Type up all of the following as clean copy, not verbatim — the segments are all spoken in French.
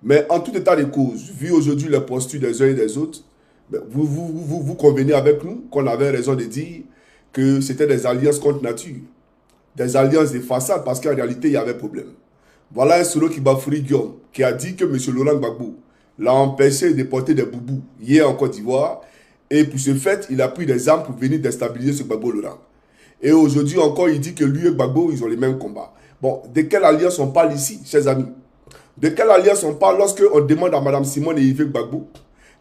Mais en tout état de cause, vu aujourd'hui les postures des uns et des autres, ben, vous convenez avec nous qu'on avait raison de dire que c'était des alliances contre nature, des alliances de façade, parce qu'en réalité, il y avait problème. Voilà un solo qui Bafouri Guillaume, qui a dit que M. Laurent Gbagbo l'a empêché de porter des boubous hier en Côte d'Ivoire. Et pour ce fait, il a pris des armes pour venir déstabiliser ce Gbagbo Laurent. Et aujourd'hui encore, il dit que lui et Gbagbo, ils ont les mêmes combats. Bon, de quelle alliance on parle ici, chers amis? De quelle alliance on parle lorsque on demande à Mme Simone et Yves Gbagbo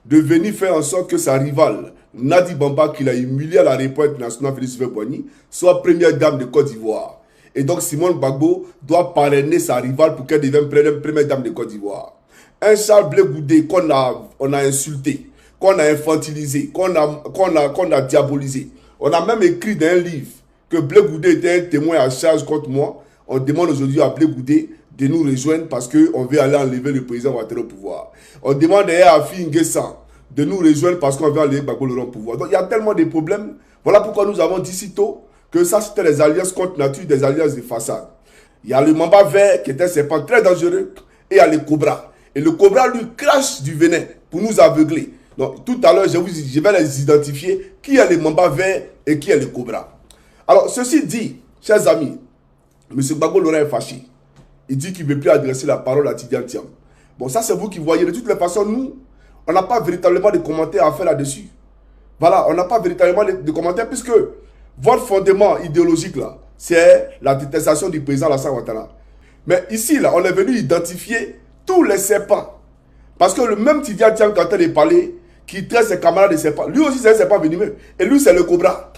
de venir faire en sorte que sa rivale, Nadi Bamba, qu'il a humilié à l'aéroport international Félix Houphouët-Boigny, soit première dame de Côte d'Ivoire. Et donc Simone Gbagbo doit parrainer sa rivale pour qu'elle devienne première dame de Côte d'Ivoire. Un Charles Blé Goudé qu'on a insulté, qu'on a infantilisé, qu'on a diabolisé. On a même écrit dans un livre que Blé Goudé était un témoin à charge contre moi. On demande aujourd'hui à Blé Goudé de nous rejoindre parce qu'on veut aller enlever le président Ouattara au pouvoir. On demande à Afi Nguessan de nous rejoindre parce qu'on veut enlever Gbagbo Laurent au pouvoir. Donc il y a tellement de problèmes. Voilà pourquoi nous avons dit si tôt que ça c'était des alliances contre nature, des alliances de façade. Il y a le mamba vert qui est un serpent très dangereux et il y a le cobra. Et le cobra lui crache du venin pour nous aveugler. Donc tout à l'heure je vais les identifier qui est le mamba vert et qui est le cobra. Alors ceci dit, chers amis, M. Gbagbo Laurent est fâché. Il dit qu'il ne veut plus adresser la parole à Tidiane Thiam. Bon, ça c'est vous qui voyez. De toutes les façons, nous, on n'a pas véritablement de commentaires à faire là-dessus. Voilà, on n'a pas véritablement de commentaires puisque votre fondement idéologique là, c'est la détestation du président Alassane Ouattara. Mais ici là, on est venu identifier tous les serpents. Parce que le même Tidiane Thiam, quand il est parlé, qui traite ses camarades de serpents, lui aussi c'est un serpent venimeux. Et lui c'est le cobra.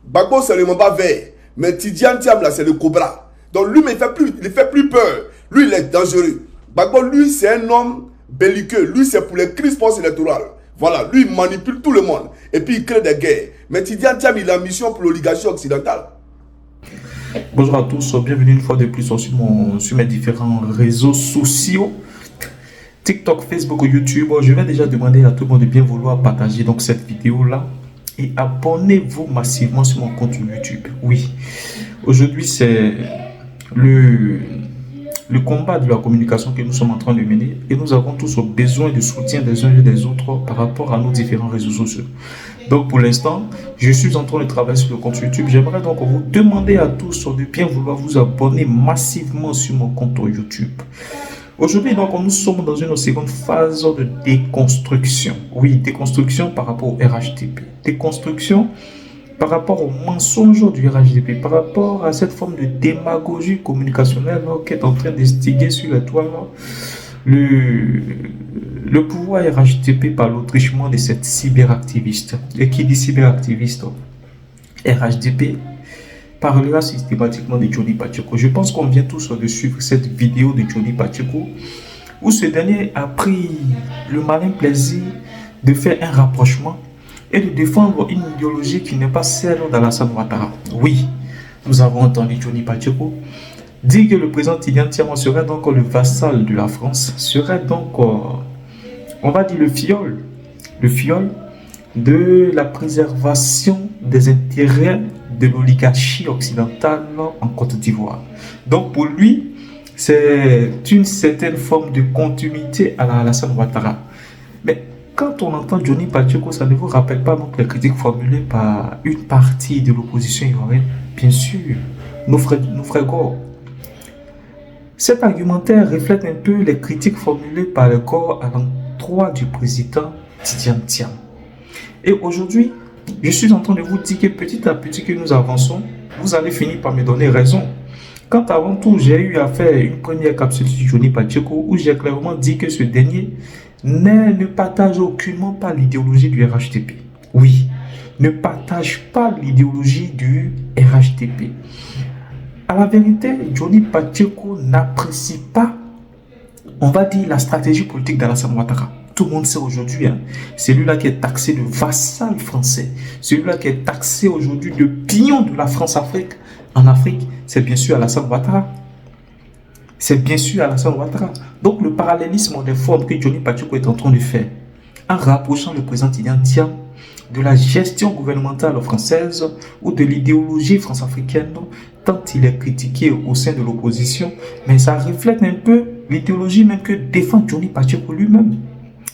Gbagbo c'est le mamba vert. Mais Tidiane Thiam là c'est le cobra. Donc lui, mais il ne fait plus peur. Lui, il est dangereux. Gbagbo, lui, c'est un homme belliqueux. Lui, c'est pour les crises post-électorales. Voilà, lui, il manipule tout le monde. Et puis, il crée des guerres. Mais Tidiane Thiam, il a une mission pour l'oligarchie occidentale. Bonjour à tous, bienvenue une fois de plus sur mes différents réseaux sociaux. TikTok, Facebook, YouTube. Je vais déjà demander à tout le monde de bien vouloir partager donc cette vidéo-là. Et abonnez-vous massivement sur mon compte YouTube. Oui, aujourd'hui, c'est le combat de la communication que nous sommes en train de mener et nous avons tous besoin de soutien des uns et des autres par rapport à nos différents réseaux sociaux. Donc pour l'instant, je suis en train de travailler sur le compte YouTube. J'aimerais donc vous demander à tous de bien vouloir vous abonner massivement sur mon compte YouTube. Aujourd'hui, donc, nous sommes dans une seconde phase de déconstruction. Oui, déconstruction par rapport au RHDP. Déconstruction par rapport au mensonge du RHDP, par rapport à cette forme de démagogie communicationnelle qui est en train d'instiguer sur la toile le pouvoir RHDP par l'autrichement de cette cyberactiviste. Et qui dit cyberactiviste, RHDP parlera systématiquement de Johnny Pacheco. Je pense qu'on vient tous de suivre cette vidéo de Johnny Pacheco où ce dernier a pris le malin plaisir de faire un rapprochement et de défendre une idéologie qui n'est pas celle d'Alassane Ouattara. Oui, nous avons entendu Johnny Pacheco dire que le président Tidiane Thiam serait donc le vassal de la France, serait donc, on va dire, le fiole de la préservation des intérêts de l'oligarchie occidentale en Côte d'Ivoire. Donc pour lui, c'est une certaine forme de continuité à la Alassane Ouattara. Mais quand on entend Johnny Pacheco, ça ne vous rappelle pas donc les critiques formulées par une partie de l'opposition ivoirienne? Bien sûr, nos frères Gore. Cet argumentaire reflète un peu les critiques formulées par le corps à l'endroit du président Tidiane Thiam. Et aujourd'hui, je suis en train de vous dire que petit à petit que nous avançons, vous allez finir par me donner raison. Quand avant tout, j'ai eu à faire une première capsule sur Johnny Pacheco où j'ai clairement dit que ce dernier ne partage aucunement pas l'idéologie du RHDP. Oui, ne partage pas l'idéologie du RHDP. À la vérité, Johnny Pacheco n'apprécie pas, on va dire, la stratégie politique d'Alassane Ouattara. Tout le monde sait aujourd'hui, celui-là qui est taxé de vassal français, celui-là qui est taxé aujourd'hui de pignon de la France-Afrique en Afrique, c'est bien sûr Alassane Ouattara. C'est bien sûr Alassane Ouattara. Donc le parallélisme des formes que Johnny Pacheco est en train de faire, en rapprochant le président Tidiane Thiam de la gestion gouvernementale française ou de l'idéologie france-africaine, tant il est critiqué au sein de l'opposition, mais ça reflète un peu l'idéologie même que défend Johnny Pacheco lui-même.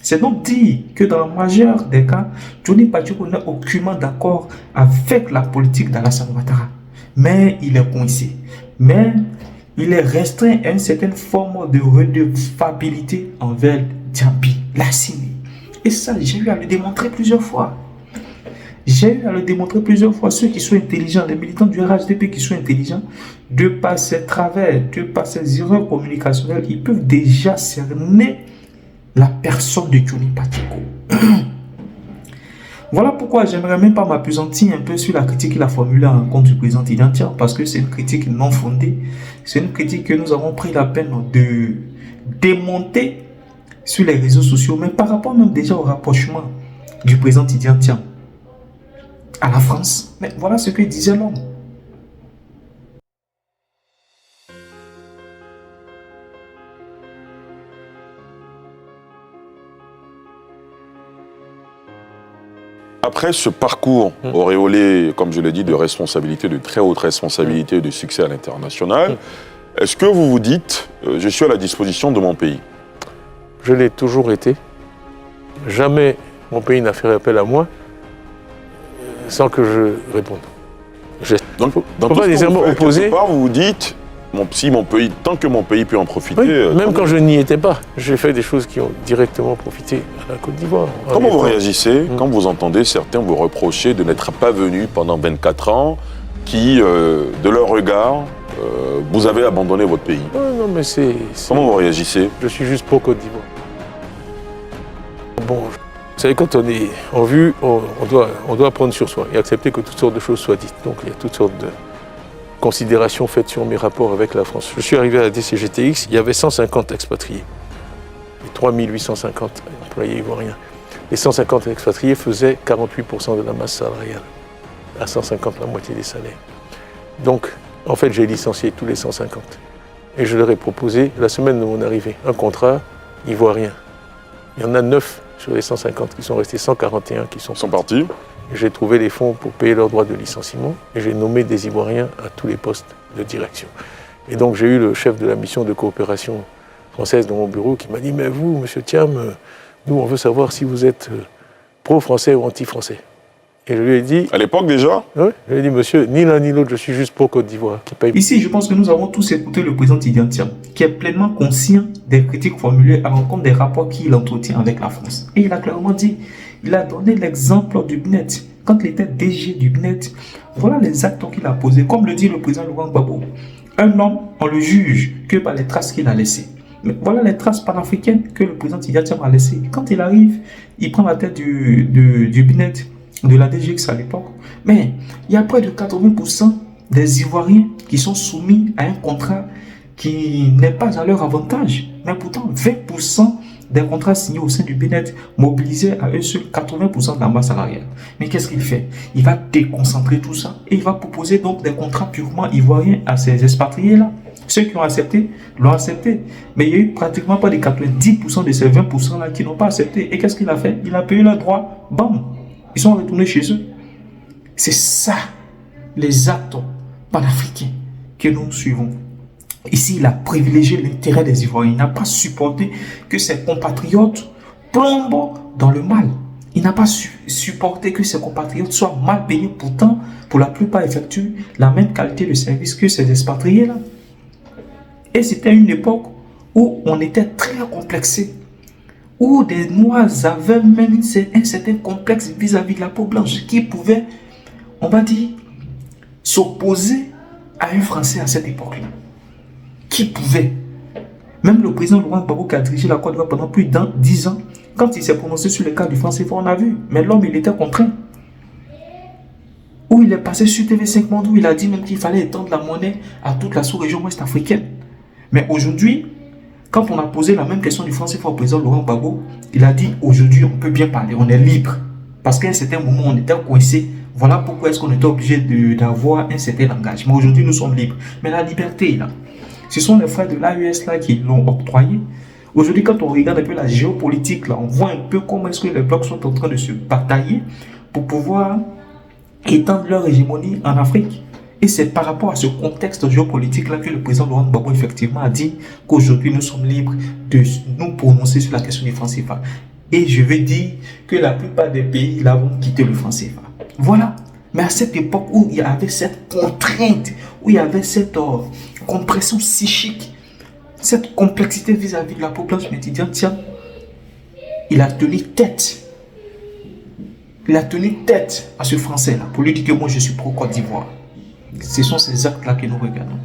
C'est donc dit que dans la majeure des cas, Johnny Pacheco n'est aucunement d'accord avec la politique d'Alassane Ouattara. Mais il est coincé. Mais il est restreint à une certaine forme de redevabilité envers Diaby, l'Assimi. Et ça, j'ai eu à le démontrer plusieurs fois. J'ai eu à le démontrer plusieurs fois. Ceux qui sont intelligents, les militants du RHDP qui sont intelligents, de par ces travers, de par ces erreurs communicationnelles, ils peuvent déjà cerner la personne de Johnny Pacheco. Voilà pourquoi j'aimerais même pas m'appesantir un peu sur la critique qu'il a formulée à l'encontre du président Tidjane, parce que c'est une critique non fondée. C'est une critique que nous avons pris la peine de démonter sur les réseaux sociaux, mais par rapport même déjà au rapprochement du président Tidjane à la France. Mais voilà ce que disait l'homme. Après ce parcours auréolé, comme je l'ai dit, de responsabilité, de très haute responsabilité, de succès à l'international, est-ce que vous vous dites, je suis à la disposition de mon pays? Je l'ai toujours été. Jamais mon pays n'a fait appel à moi sans que je réponde. Donc, dans tout ce que vous faites, quelque part, vous vous dites, si mon pays, tant que mon pays peut en profiter... Oui, même quand je n'y étais pas, j'ai fait des choses qui ont directement profité à la Côte d'Ivoire. Comment vous réagissez quand vous entendez certains vous reprocher de n'être pas venus pendant 24 ans, qui, de leur regard, vous avez abandonné votre pays? Non, mais c'est... Comment vous réagissez? Je suis juste pro Côte d'Ivoire. Bon, vous savez, quand on est en vue, on doit prendre sur soi et accepter que toutes sortes de choses soient dites. Donc il y a toutes sortes de considérations faites sur mes rapports avec la France. Je suis arrivé à la DCGTX, il y avait 150 expatriés et 3850 employés ivoiriens. Les 150 expatriés faisaient 48% de la masse salariale, à 150 la moitié des salaires. Donc, en fait, j'ai licencié tous les 150. Et je leur ai proposé, la semaine de mon arrivée, un contrat ivoirien. Il y en a 9 sur les 150 qui sont restés, 141 qui sont partis. J'ai trouvé les fonds pour payer leurs droits de licenciement et j'ai nommé des Ivoiriens à tous les postes de direction. Et donc j'ai eu le chef de la mission de coopération française dans mon bureau qui m'a dit « Mais vous, monsieur Thiam, nous on veut savoir si vous êtes pro-français ou anti-français. » Et je lui ai dit... À l'époque déjà? Oui, je lui ai dit « Monsieur, ni l'un ni l'autre, je suis juste pro-Côte d'Ivoire. » Ici, je pense que nous avons tous écouté le président Tidjane Thiam, qui est pleinement conscient des critiques formulées à l'encontre des rapports qu'il entretient avec la France. Et il a clairement dit, il a donné l'exemple du BNET. Quand il était DG du BNET, voilà les actes qu'il a posés. Comme le dit le président Laurent Gbagbo, un homme, on le juge que par les traces qu'il a laissées. Mais voilà les traces panafricaines que le président Tidjane Thiam a laissées. Quand il arrive, il prend la tête du BNET, de la DGX à l'époque. Mais il y a près de 80% des Ivoiriens qui sont soumis à un contrat qui n'est pas à leur avantage. Mais pourtant, 20% des contrats signés au sein du BNET mobilisaient à eux seuls 80% de la masse salariale. Mais qu'est-ce qu'il fait? Il va déconcentrer tout ça et il va proposer donc des contrats purement ivoiriens à ces expatriés-là. Ceux qui ont accepté, l'ont accepté. Mais il y a eu pratiquement pas de 90% de ces 20%-là qui n'ont pas accepté. Et qu'est-ce qu'il a fait? Il a payé leurs droits. Bam! Ils sont retournés chez eux. C'est ça, les actes panafricains que nous suivons. Ici, il a privilégié l'intérêt des Ivoiriens. Il n'a pas supporté que ses compatriotes plombent dans le mal. Il n'a pas supporté que ses compatriotes soient mal payés. Pourtant, pour la plupart, effectuent la même qualité de service que ces expatriés-là. Et c'était une époque où on était très complexé, où des Noirs avaient même un certain complexe vis-à-vis de la peau blanche qui pouvait, on va dire, s'opposer à un Français à cette époque-là. Qui pouvait. Même le président Laurent Gbagbo qui a dirigé la Côte d'Ivoire pendant plus de 10 ans, quand il s'est prononcé sur le cas du franc CFA, on a vu. Mais l'homme, il était contraint. Où il est passé sur TV5 Monde, où il a dit même qu'il fallait étendre la monnaie à toute la sous-région ouest africaine. Mais aujourd'hui, quand on a posé la même question du franc CFA au président Laurent Gbagbo, il a dit aujourd'hui on peut bien parler, on est libre. Parce qu'à un certain moment on était coincé. Voilà pourquoi est-ce qu'on était obligé d'avoir un certain langage. Mais aujourd'hui nous sommes libres. Mais la liberté est là. Ce sont les frères de l'AES là qui l'ont octroyé. Aujourd'hui quand on regarde un peu la géopolitique là, on voit un peu comment est-ce que les blocs sont en train de se batailler pour pouvoir étendre leur hégémonie en Afrique. Et c'est par rapport à ce contexte géopolitique-là que le président Laurent Gbagbo effectivement a dit qu'aujourd'hui nous sommes libres de nous prononcer sur la question du franc CFA. Et je veux dire que la plupart des pays là vont quitter le franc CFA. Voilà. Mais à cette époque où il y avait cette contrainte, où il y avait cette compression psychique, cette complexité vis-à-vis de la population étudiante, tiens, il a tenu tête. Il a tenu tête à ce Français-là pour lui dire que moi je suis pro-Côte d'Ivoire. Ce sont ces actes-là que nous regardons.